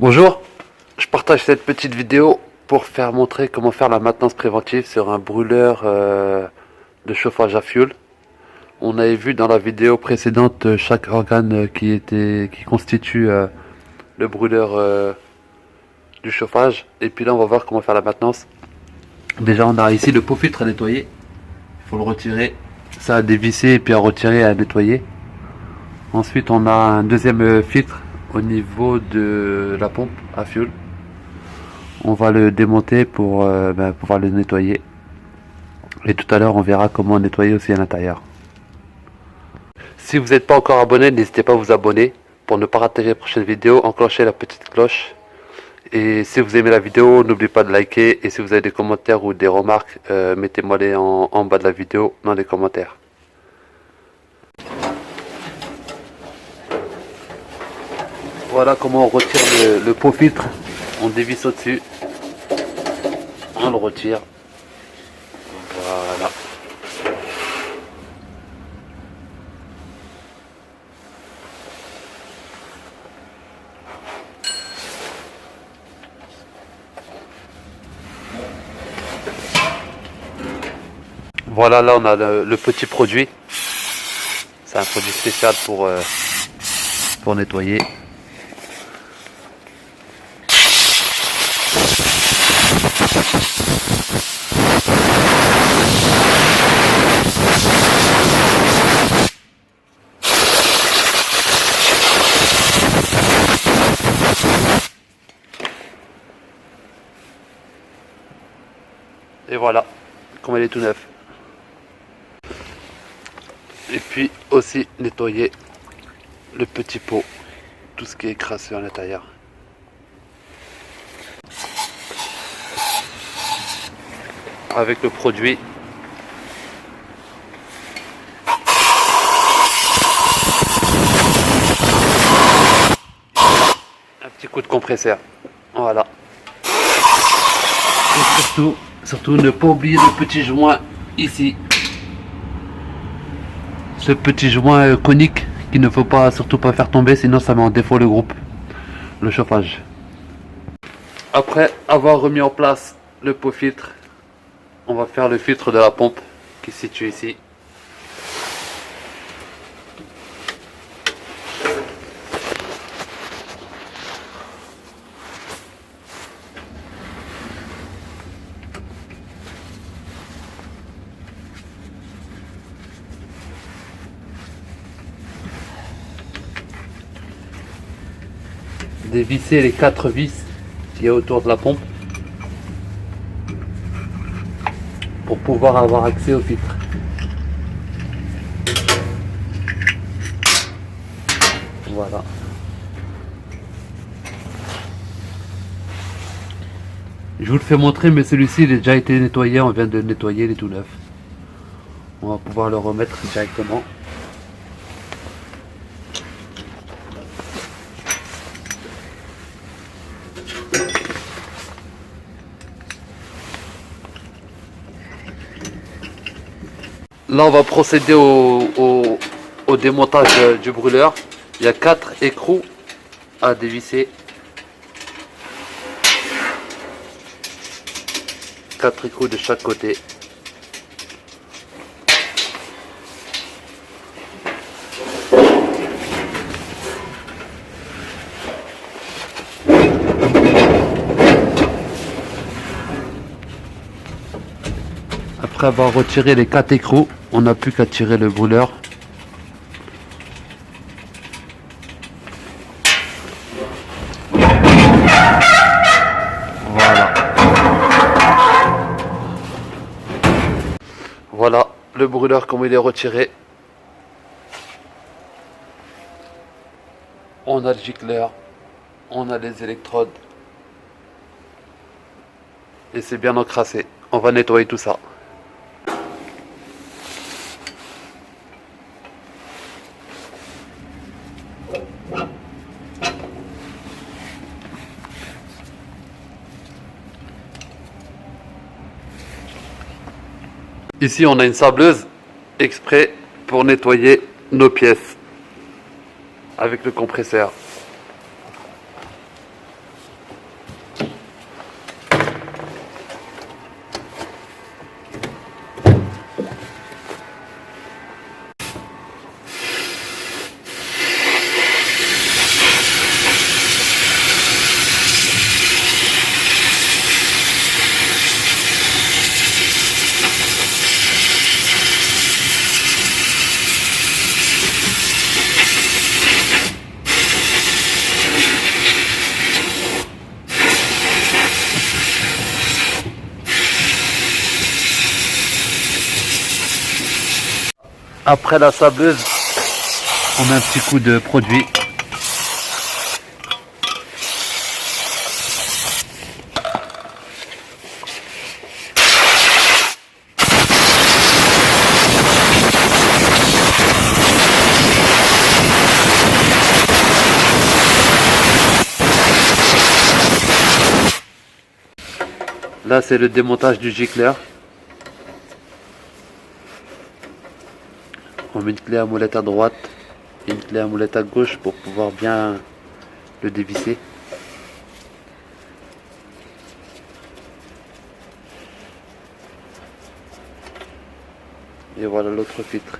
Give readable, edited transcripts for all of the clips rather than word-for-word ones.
Bonjour, je partage cette petite vidéo pour faire montrer comment faire la maintenance préventive sur un brûleur de chauffage à fioul. On avait vu dans la vidéo précédente chaque organe qui constitue le brûleur du chauffage, et puis là on va voir comment faire la maintenance. Déjà on a ici le pot filtre à nettoyer, il faut le retirer, ça à dévisser et puis à retirer et à nettoyer. Ensuite on a un deuxième filtre au niveau de la pompe à fioul. On va le démonter pour pouvoir le nettoyer. Et tout à l'heure, on verra comment nettoyer aussi à l'intérieur. Si vous n'êtes pas encore abonné, n'hésitez pas à vous abonner pour ne pas rater les prochaines vidéos. Enclenchez la petite cloche. Et si vous aimez la vidéo, n'oubliez pas de liker. Et si vous avez des commentaires ou des remarques, mettez-moi les en bas de la vidéo dans les commentaires. Voilà comment on retire le pot filtre. On dévisse au-dessus. On le retire. Voilà. Voilà, là on a le petit produit. C'est un produit spécial pour nettoyer. Et voilà, comme elle est tout neuf. Et puis aussi nettoyer le petit pot, tout ce qui est crasseux à l'intérieur. Avec le produit. Un petit coup de compresseur. Voilà. Et surtout ne pas oublier le petit joint ici. Ce petit joint conique qu'il ne faut pas surtout pas faire tomber, sinon ça met en défaut le groupe, le chauffage. Après avoir remis en place le pot filtre, on va faire le filtre de la pompe qui est situé ici. Dévisser les 4 vis qu'il y a autour de la pompe pour pouvoir avoir accès au filtre. Voilà. Je vous le fais montrer, mais celui-ci il a déjà été nettoyé, on vient de le nettoyer, il est tout neuf. On va pouvoir le remettre directement. Là on va procéder au démontage du brûleur. Il y a 4 écrous à dévisser. 4 écrous de chaque côté. Après avoir retiré les 4 écrous, on n'a plus qu'à tirer le brûleur. Voilà. Voilà le brûleur comme il est retiré. On a le gicleur, on a les électrodes. Et c'est bien encrassé. On va nettoyer tout ça. Ici on a une sableuse exprès pour nettoyer nos pièces avec le compresseur. Après la sableuse, on met un petit coup de produit. Là, c'est le démontage du gicleur. On met une clé à molette à droite et une clé à molette à gauche pour pouvoir bien le dévisser. Et voilà l'autre filtre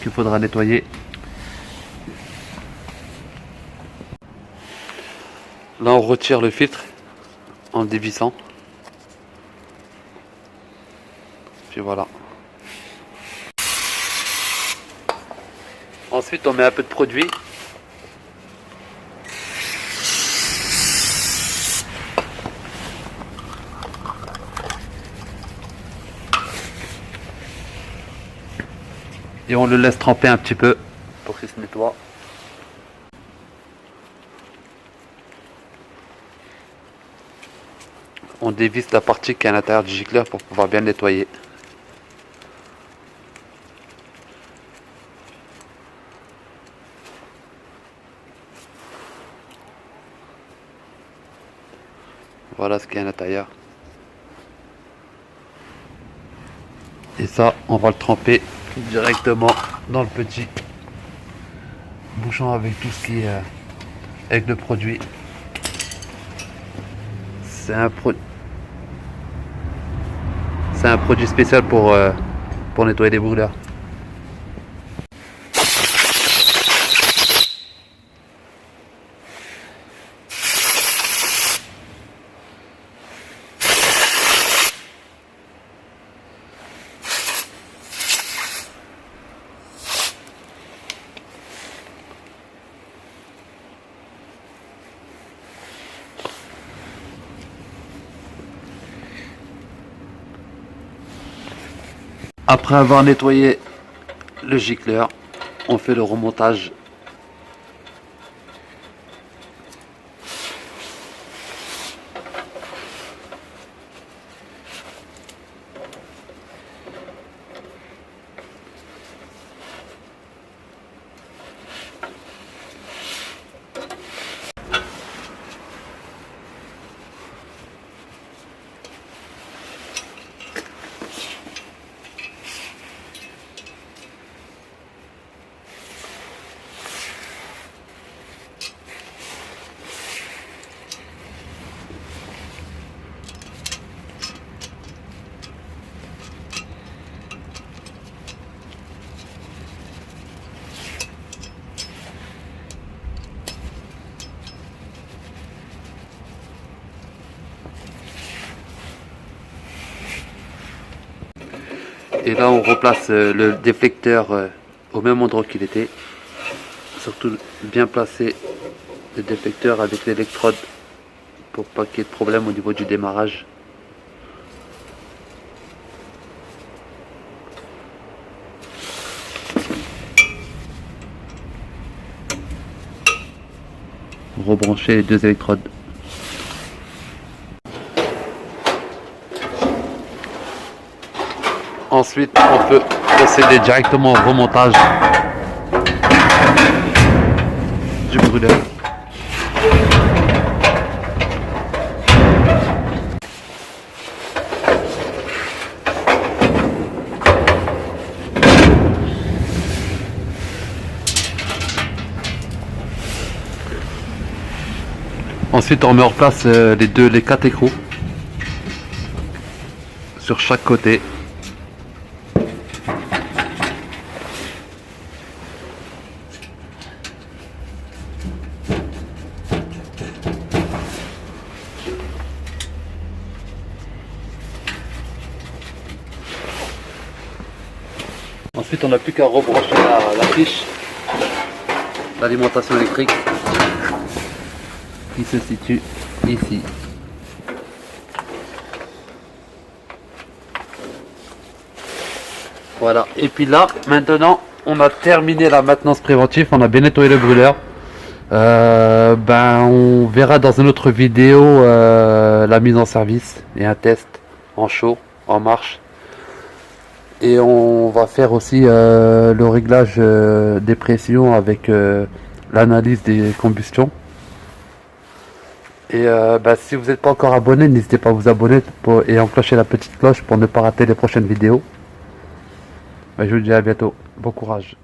qu'il faudra nettoyer. Là, on retire le filtre en le dévissant. Puis voilà. Ensuite, on met un peu de produit. Et on le laisse tremper un petit peu pour qu'il se nettoie. On dévisse la partie qui est à l'intérieur du gicleur pour pouvoir bien le nettoyer. Voilà ce qu'il y a à l'intérieur. Et ça, on va le tremper directement dans le petit bouchon avec tout ce qui est avec le produit. C'est un produit spécial pour nettoyer les brûleurs. Après avoir nettoyé le gicleur, on fait le remontage. Et là, on replace le déflecteur au même endroit qu'il était. Surtout bien placer le déflecteur avec l'électrode pour pas qu'il y ait de problème au niveau du démarrage. Rebrancher les deux électrodes. Ensuite, on peut procéder directement au remontage du brûleur. Ensuite, on met en place les quatre écrous sur chaque côté. Ensuite, on n'a plus qu'à rebrancher la fiche d'alimentation électrique qui se situe ici. Voilà. Et puis là, maintenant, on a terminé la maintenance préventive. On a bien nettoyé le brûleur. On verra dans une autre vidéo la mise en service et un test en chaud, en marche. Et on va faire aussi le réglage des pressions avec l'analyse des combustions. Et si vous n'êtes pas encore abonné, n'hésitez pas à vous abonner et enclencher la petite cloche pour ne pas rater les prochaines vidéos. Je vous dis à bientôt. Bon courage.